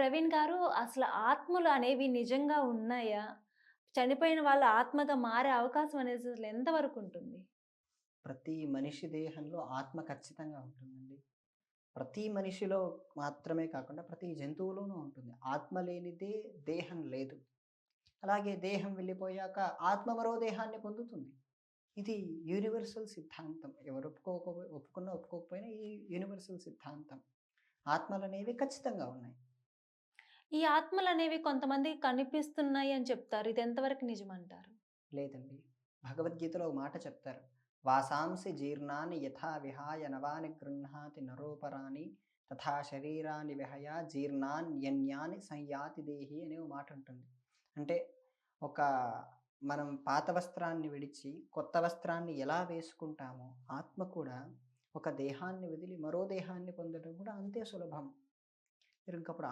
ప్రవీణ్ గారు, అసలు ఆత్మలు అనేవి నిజంగా ఉన్నాయా? చనిపోయిన వాళ్ళ ఆత్మగా మారే అవకాశం అనేది అసలు ఎంత వరకుంటుంది? ప్రతి మనిషి దేహంలో ఆత్మ ఖచ్చితంగా ఉంటుందండి. ప్రతి మనిషిలో మాత్రమే కాకుండా ప్రతి జంతువులోనూ ఉంటుంది. ఆత్మ లేనిదే దేహం లేదు. అలాగే దేహం వెళ్ళిపోయాక ఆత్మ మరో దేహాన్ని పొందుతుంది. ఇది యూనివర్సల్ సిద్ధాంతం. ఎవరు ఒప్పుకున్నా ఒప్పుకోకపోయినా ఈ యూనివర్సల్ సిద్ధాంతం. ఆత్మలనేవి ఖచ్చితంగా ఉన్నాయి. ఈ ఆత్మలనేవి కొంతమందికి కనిపిస్తున్నాయి అని చెప్తారు. ఇది ఎంతవరకు నిజమంటారు? లేదండి. భగవద్గీతలో ఒక మాట చెప్తారు. వాసాంసి జీర్ణాని యథా విహాయ నవాని గృహ్ణాతి నరోపరాణి తథా శరీరాన్ని విహయ జీర్ణాన్యన్యాని సంయాతి దేహి అనే ఓ మాట ఉంటుంది. అంటే ఒక మనం పాత వస్త్రాన్ని విడిచి కొత్త వస్త్రాన్ని ఎలా వేసుకుంటామో ఆత్మ కూడా ఒక దేహాన్ని వదిలి మరో దేహాన్ని పొందడం కూడా అంతే సులభం. మీరు ఇంకప్పుడు